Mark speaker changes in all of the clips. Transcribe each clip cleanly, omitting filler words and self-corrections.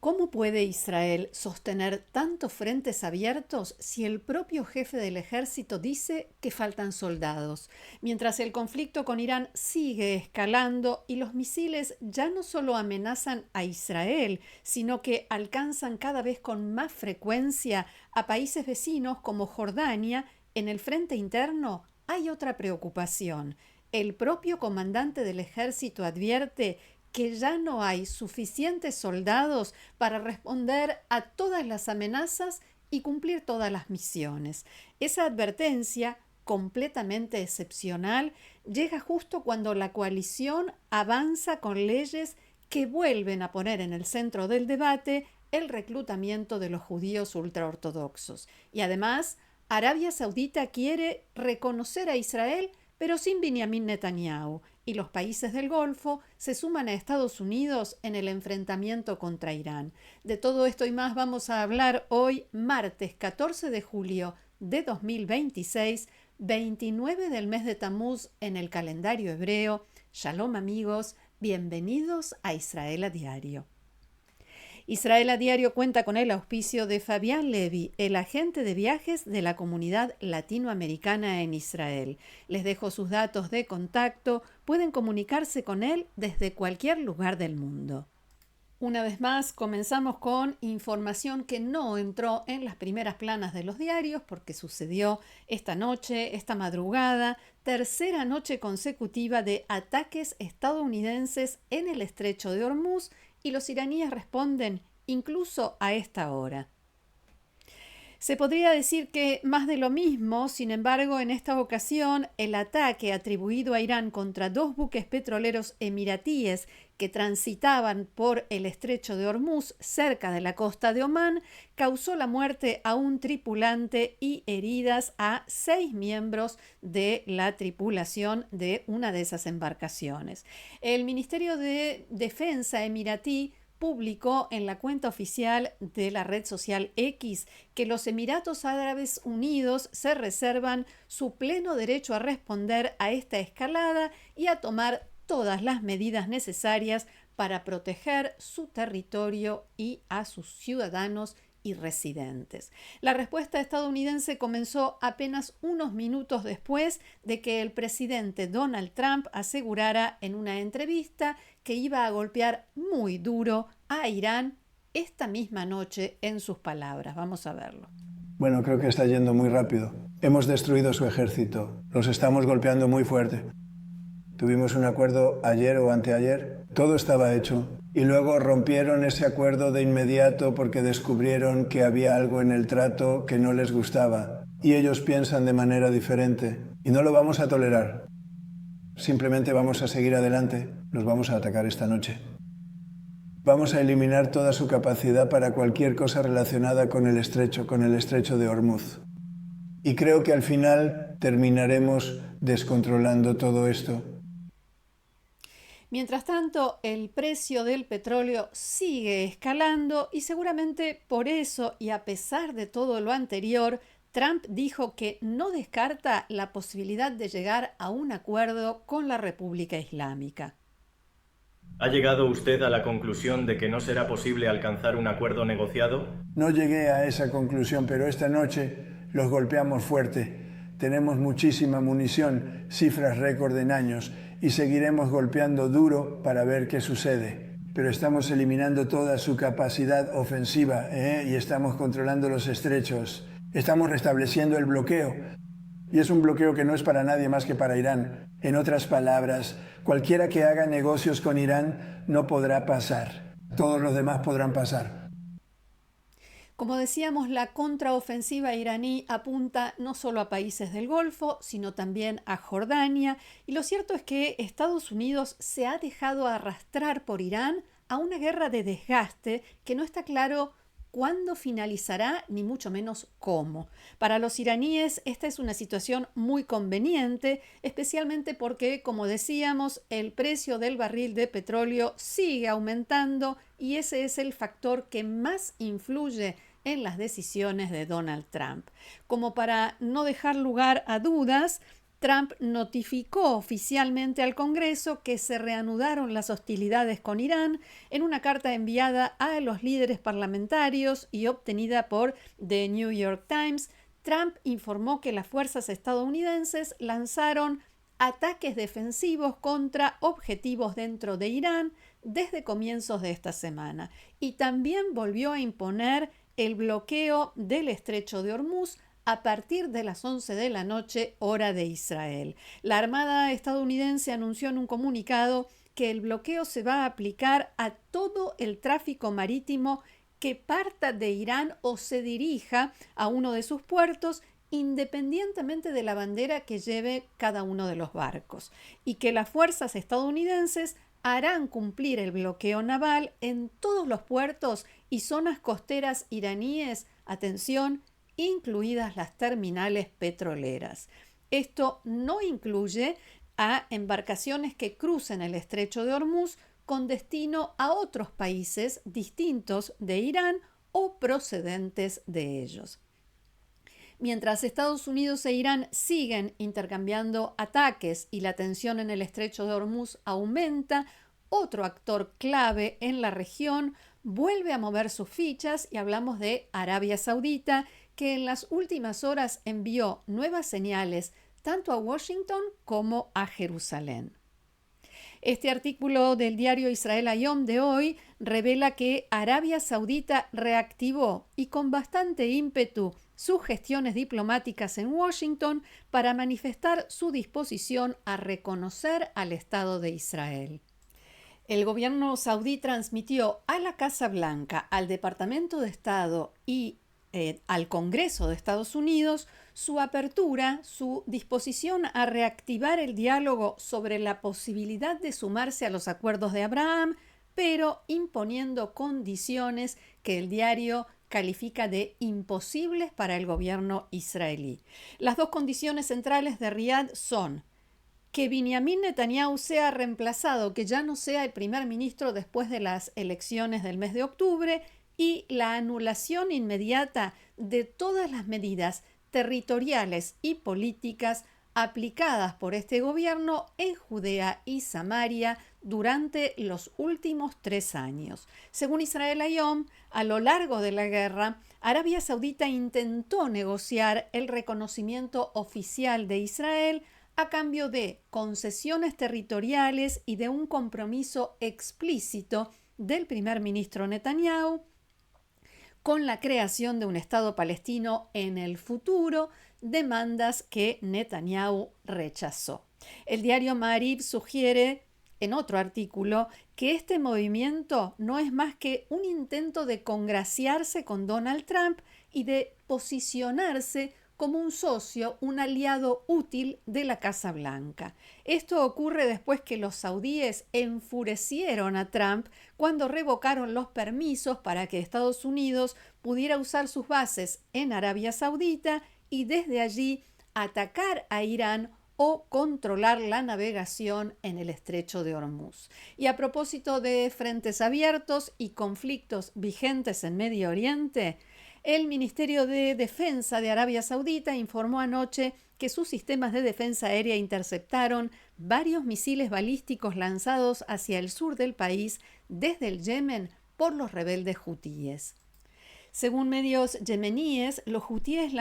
Speaker 1: ¿Cómo puede Israel sostener tantos frentes abiertos si el propio jefe del ejército dice que faltan soldados, mientras el conflicto con Irán sigue escalando y los misiles ya no solo amenazan a Israel, sino que alcanzan cada vez con más frecuencia a países vecinos como Jordania? En el frente interno hay otra preocupación. El propio comandante del ejército advierte que ya no hay suficientes soldados para responder a todas las amenazas y cumplir todas las misiones. Esa advertencia, completamente excepcional, llega justo cuando la coalición avanza con leyes que vuelven a poner en el centro del debate el reclutamiento de los judíos ultraortodoxos. Y además, Arabia Saudita quiere reconocer a Israel, pero sin Benjamin Netanyahu, y los países del Golfo se suman a Estados Unidos en el enfrentamiento contra Irán. De todo esto y más vamos a hablar hoy, martes 14 de julio de 2026, 29 del mes de Tamuz en el calendario hebreo. Shalom amigos, bienvenidos a Israel a Diario. Israel a Diario cuenta con el auspicio de Fabián Levi, el agente de viajes de la comunidad latinoamericana en Israel. Les dejo sus datos de contacto, pueden comunicarse con él desde cualquier lugar del mundo. Una vez más, comenzamos con información que no entró en las primeras planas de los diarios porque sucedió esta noche, esta madrugada, tercera noche consecutiva de ataques estadounidenses en el estrecho de Hormuz, y los iraníes responden incluso a esta hora. Se podría decir que más de lo mismo, sin embargo, en esta ocasión el ataque atribuido a Irán contra dos buques petroleros emiratíes que transitaban por el estrecho de Hormuz cerca de la costa de Omán causó la muerte a un tripulante y heridas a 6 miembros de la tripulación de una de esas embarcaciones. El Ministerio de Defensa emiratí publicó en la cuenta oficial de la red social X que los Emiratos Árabes Unidos se reservan su pleno derecho a responder a esta escalada y a tomar todas las medidas necesarias para proteger su territorio y a sus ciudadanos y residentes. La respuesta estadounidense comenzó apenas unos minutos después de que el presidente Donald Trump asegurara en una entrevista que iba a golpear muy duro a Irán esta misma noche, en sus palabras. Vamos a verlo.
Speaker 2: Bueno, creo que está yendo muy rápido. Hemos destruido su ejército. Los estamos golpeando muy fuerte. Tuvimos un acuerdo ayer o anteayer. Todo estaba hecho. Y luego rompieron ese acuerdo de inmediato porque descubrieron que había algo en el trato que no les gustaba. Y ellos piensan de manera diferente. Y no lo vamos a tolerar. Simplemente vamos a seguir adelante. Los vamos a atacar esta noche. Vamos a eliminar toda su capacidad para cualquier cosa relacionada con el estrecho de Hormuz. Y creo que al final terminaremos descontrolando todo esto.
Speaker 1: Mientras tanto, el precio del petróleo sigue escalando y seguramente por eso y a pesar de todo lo anterior, Trump dijo que no descarta la posibilidad de llegar a un acuerdo con la República Islámica.
Speaker 3: ¿Ha llegado usted a la conclusión de que no será posible alcanzar un acuerdo negociado?
Speaker 2: No llegué a esa conclusión, pero esta noche los golpeamos fuerte. Tenemos muchísima munición, cifras récord en años, y seguiremos golpeando duro para ver qué sucede. Pero estamos eliminando toda su capacidad ofensiva, y estamos controlando los estrechos. Estamos restableciendo el bloqueo. Y es un bloqueo que no es para nadie más que para Irán. En otras palabras, cualquiera que haga negocios con Irán no podrá pasar. Todos los demás podrán pasar.
Speaker 1: Como decíamos, la contraofensiva iraní apunta no solo a países del Golfo, sino también a Jordania, y lo cierto es que Estados Unidos se ha dejado arrastrar por Irán a una guerra de desgaste que no está claro cuándo finalizará, ni mucho menos cómo. Para los iraníes esta es una situación muy conveniente, especialmente porque, como decíamos, el precio del barril de petróleo sigue aumentando y ese es el factor que más influye en las decisiones de Donald Trump. Como para no dejar lugar a dudas, Trump notificó oficialmente al Congreso que se reanudaron las hostilidades con Irán en una carta enviada a los líderes parlamentarios y obtenida por The New York Times. Trump informó que las fuerzas estadounidenses lanzaron ataques defensivos contra objetivos dentro de Irán desde comienzos de esta semana y también volvió a imponer el bloqueo del estrecho de Hormuz a partir de las 11 de la noche, hora de Israel. La Armada estadounidense anunció en un comunicado que el bloqueo se va a aplicar a todo el tráfico marítimo que parta de Irán o se dirija a uno de sus puertos, independientemente de la bandera que lleve cada uno de los barcos, y que las fuerzas estadounidenses harán cumplir el bloqueo naval en todos los puertos y zonas costeras iraníes, atención, incluidas las terminales petroleras. Esto no incluye a embarcaciones que crucen el estrecho de Hormuz con destino a otros países distintos de Irán o procedentes de ellos. Mientras Estados Unidos e Irán siguen intercambiando ataques y la tensión en el estrecho de Hormuz aumenta, otro actor clave en la región vuelve a mover sus fichas y hablamos de Arabia Saudita, que en las últimas horas envió nuevas señales tanto a Washington como a Jerusalén. Este artículo del diario Israel Hayom de hoy revela que Arabia Saudita reactivó y con bastante ímpetu sus gestiones diplomáticas en Washington para manifestar su disposición a reconocer al Estado de Israel. El gobierno saudí transmitió a la Casa Blanca, al Departamento de Estado y al Congreso de Estados Unidos su apertura, su disposición a reactivar el diálogo sobre la posibilidad de sumarse a los acuerdos de Abraham, pero imponiendo condiciones que el diario califica de imposibles para el gobierno israelí. Las dos condiciones centrales de Riad son que Benjamin Netanyahu sea reemplazado, que ya no sea el primer ministro después de las elecciones del mes de octubre, y la anulación inmediata de todas las medidas territoriales y políticas aplicadas por este gobierno en Judea y Samaria durante los últimos 3 años. Según Israel Hayom, a lo largo de la guerra, Arabia Saudita intentó negociar el reconocimiento oficial de Israel a cambio de concesiones territoriales y de un compromiso explícito del primer ministro Netanyahu con la creación de un Estado palestino en el futuro, demandas que Netanyahu rechazó. El diario Ma'ariv sugiere en otro artículo que este movimiento no es más que un intento de congraciarse con Donald Trump y de posicionarse como un socio, un aliado útil de la Casa Blanca. Esto ocurre después que los saudíes enfurecieron a Trump cuando revocaron los permisos para que Estados Unidos pudiera usar sus bases en Arabia Saudita y desde allí atacar a Irán o controlar la navegación en el estrecho de Hormuz. Y a propósito de frentes abiertos y conflictos vigentes en Medio Oriente, el Ministerio de Defensa de Arabia Saudita informó anoche que sus sistemas de defensa aérea interceptaron varios misiles balísticos lanzados hacia el sur del país desde el Yemen por los rebeldes hutíes. Según medios yemeníes, los hutíes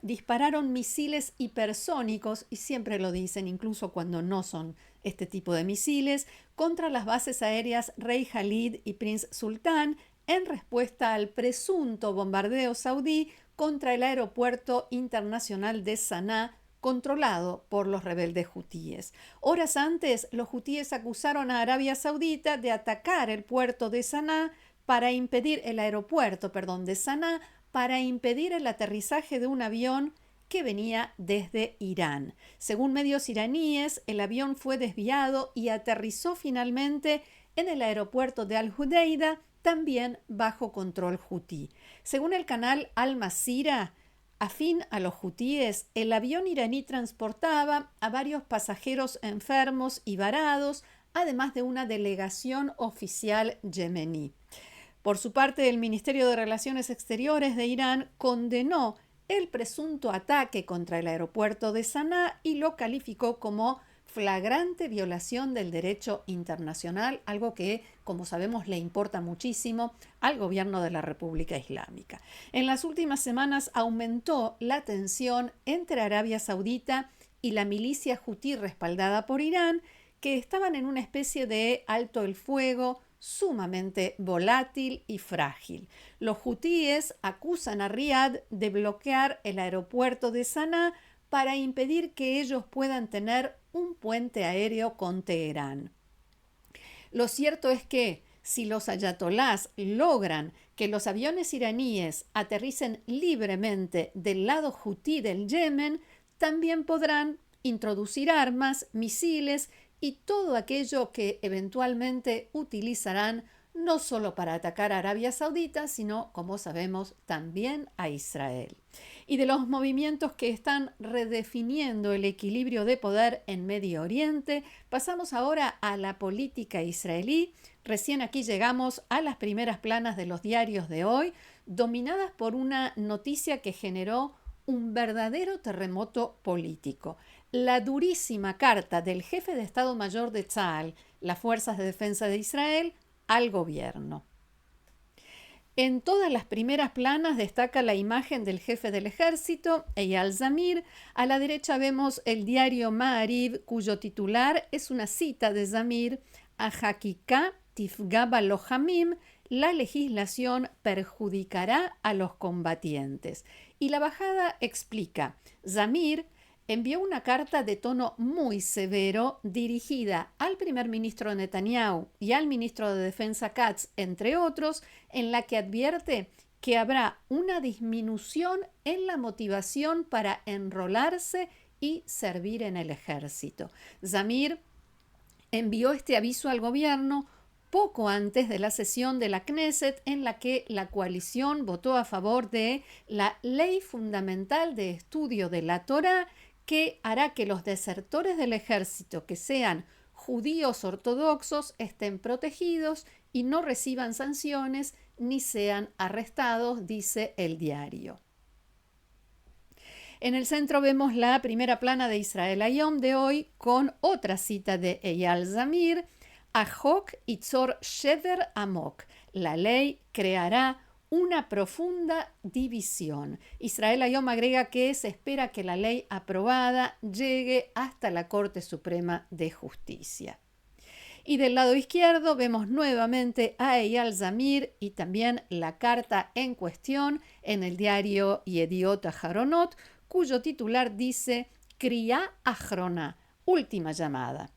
Speaker 1: dispararon misiles hipersónicos, y siempre lo dicen, incluso cuando no son este tipo de misiles, contra las bases aéreas Rey Khalid y Prince Sultan, en respuesta al presunto bombardeo saudí contra el aeropuerto internacional de Saná, controlado por los rebeldes hutíes. Horas antes, los hutíes acusaron a Arabia Saudita de atacar el puerto de Saná para impedir el aeropuerto, de Saná, para impedir el aterrizaje de un avión que venía desde Irán. Según medios iraníes, el avión fue desviado y aterrizó finalmente en el aeropuerto de Al-Judeida, también bajo control hutí. Según el canal Al Masira, afín a los hutíes, el avión iraní transportaba a varios pasajeros enfermos y varados, además de una delegación oficial yemení. Por su parte, el Ministerio de Relaciones Exteriores de Irán condenó el presunto ataque contra el aeropuerto de Saná y lo calificó como flagrante violación del derecho internacional, algo que, como sabemos, le importa muchísimo al gobierno de la República Islámica. En las últimas semanas aumentó la tensión entre Arabia Saudita y la milicia hutí respaldada por Irán, que estaban en una especie de alto el fuego sumamente volátil y frágil. Los hutíes acusan a Riad de bloquear el aeropuerto de Saná para impedir que ellos puedan tener un puente aéreo con Teherán. Lo cierto es que si los ayatolás logran que los aviones iraníes aterricen libremente del lado hutí del Yemen, también podrán introducir armas, misiles y todo aquello que eventualmente utilizarán no solo para atacar a Arabia Saudita, sino, como sabemos, también a Israel. Y de los movimientos que están redefiniendo el equilibrio de poder en Medio Oriente, pasamos ahora a la política israelí. Recién aquí llegamos a las primeras planas de los diarios de hoy, dominadas por una noticia que generó un verdadero terremoto político. La durísima carta del jefe de Estado Mayor de Tzahal, las Fuerzas de Defensa de Israel, al gobierno. En todas las primeras planas destaca la imagen del jefe del ejército, Eyal Zamir. A la derecha vemos el diario Ma'ariv, cuyo titular es una cita de Zamir: "Hakiká tifgá baloham", la legislación perjudicará a los combatientes. Y la bajada explica: Zamir envió una carta de tono muy severo dirigida al primer ministro Netanyahu y al ministro de Defensa Katz, entre otros, en la que advierte que habrá una disminución en la motivación para enrolarse y servir en el ejército. Zamir envió este aviso al gobierno poco antes de la sesión de la Knesset, en la que la coalición votó a favor de la Ley Fundamental de Estudio de la Torá, que hará que los desertores del ejército que sean judíos ortodoxos estén protegidos y no reciban sanciones ni sean arrestados, dice el diario. En el centro vemos la primera plana de Israel Hayom de hoy con otra cita de Eyal Zamir: "Ahok itzor shever amok", la ley creará una profunda división. Israel Hayom agrega que se espera que la ley aprobada llegue hasta la Corte Suprema de Justicia. Y del lado izquierdo vemos nuevamente a Eyal Zamir y también la carta en cuestión en el diario Yediot Aharonot, cuyo titular dice Kriá Achrona, última llamada.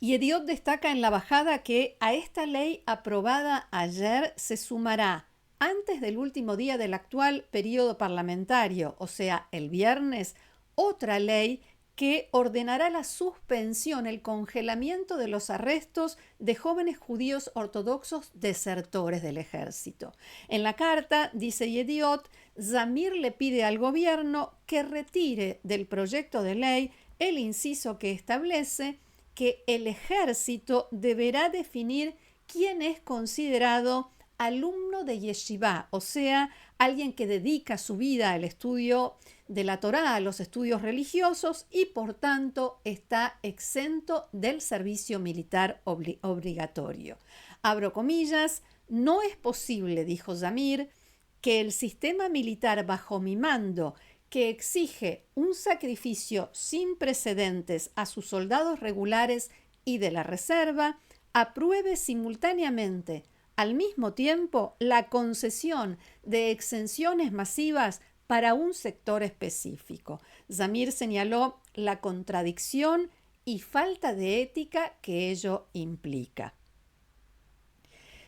Speaker 1: Yediot destaca en la bajada que a esta ley aprobada ayer se sumará, antes del último día del actual periodo parlamentario, o sea, el viernes, otra ley que ordenará la suspensión, el congelamiento de los arrestos de jóvenes judíos ortodoxos desertores del ejército. En la carta, dice Yediot, Zamir le pide al gobierno que retire del proyecto de ley el inciso que establece que el ejército deberá definir quién es considerado alumno de yeshivá, o sea, alguien que dedica su vida al estudio de la Torá, a los estudios religiosos, y por tanto está exento del servicio militar obligatorio. Abro comillas: "No es posible", dijo Zamir, "que el sistema militar bajo mi mando, que exige un sacrificio sin precedentes a sus soldados regulares y de la reserva, apruebe simultáneamente al mismo tiempo la concesión de exenciones masivas para un sector específico". Zamir señaló la contradicción y falta de ética que ello implica.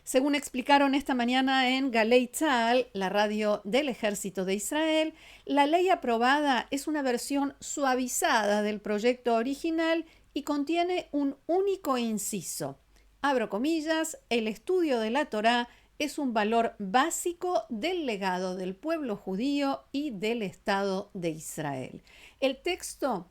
Speaker 1: Según explicaron esta mañana en Galei Tzahal, la radio del Ejército de Israel, la ley aprobada es una versión suavizada del proyecto original y contiene un único inciso. Abro comillas: "El estudio de la Torá es un valor básico del legado del pueblo judío y del Estado de Israel". El texto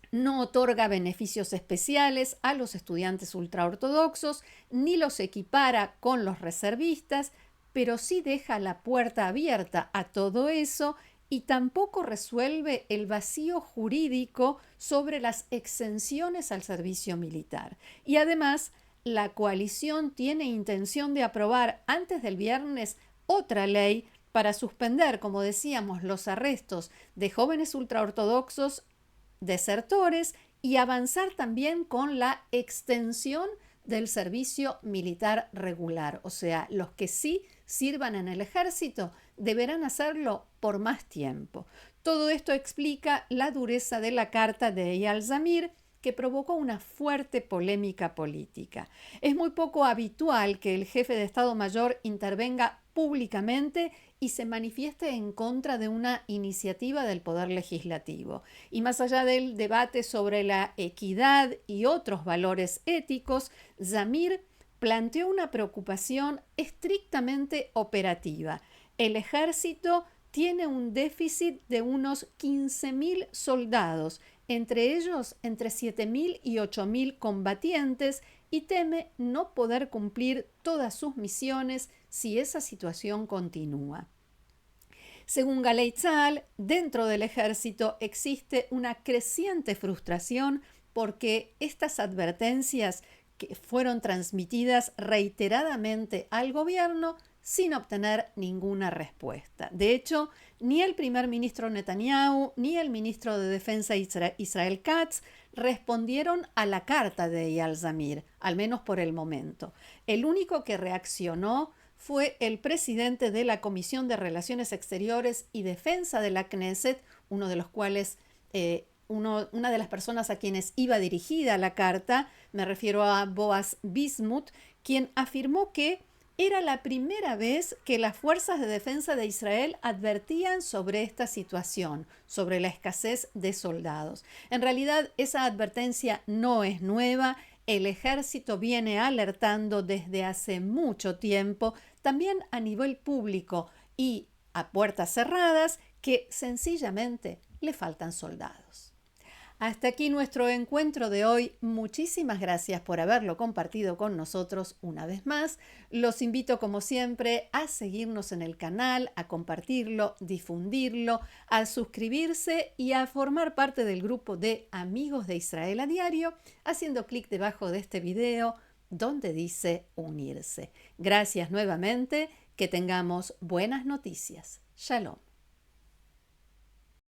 Speaker 1: no otorga beneficios especiales a los estudiantes ultraortodoxos, ni los equipara con los reservistas, pero sí deja la puerta abierta a todo eso y tampoco resuelve el vacío jurídico sobre las exenciones al servicio militar. Y además, la coalición tiene intención de aprobar antes del viernes otra ley para suspender, como decíamos, los arrestos de jóvenes ultraortodoxos desertores y avanzar también con la extensión del servicio militar regular. O sea, los que sí sirvan en el ejército deberán hacerlo por más tiempo. Todo esto explica la dureza de la carta de Eyal Zamir, que provocó una fuerte polémica política. Es muy poco habitual que el jefe de Estado Mayor intervenga públicamente y se manifieste en contra de una iniciativa del Poder Legislativo. Y más allá del debate sobre la equidad y otros valores éticos, Zamir planteó una preocupación estrictamente operativa. El ejército tiene un déficit de unos 15.000 soldados, entre ellos entre 7.000 y 8.000 combatientes, y teme no poder cumplir todas sus misiones si esa situación continúa. Según Galei Tzahal, dentro del ejército existe una creciente frustración porque estas advertencias que fueron transmitidas reiteradamente al gobierno sin obtener ninguna respuesta. De hecho, ni el primer ministro Netanyahu ni el ministro de Defensa Israel Katz respondieron a la carta de Eyal Zamir, al menos por el momento. El único que reaccionó fue el presidente de la Comisión de Relaciones Exteriores y Defensa de la Knesset, uno de los cuales una de las personas a quienes iba dirigida la carta, me refiero a Boaz Bismuth, quien afirmó que era la primera vez que las fuerzas de defensa de Israel advertían sobre esta situación, sobre la escasez de soldados. En realidad, esa advertencia no es nueva. El ejército viene alertando desde hace mucho tiempo, también a nivel público y a puertas cerradas, que sencillamente le faltan soldados. Hasta aquí nuestro encuentro de hoy. Muchísimas gracias por haberlo compartido con nosotros una vez más. Los invito, como siempre, a seguirnos en el canal, a compartirlo, difundirlo, a suscribirse y a formar parte del grupo de Amigos de Israel a Diario, haciendo clic debajo de este video donde dice unirse. Gracias nuevamente, que tengamos buenas noticias. Shalom.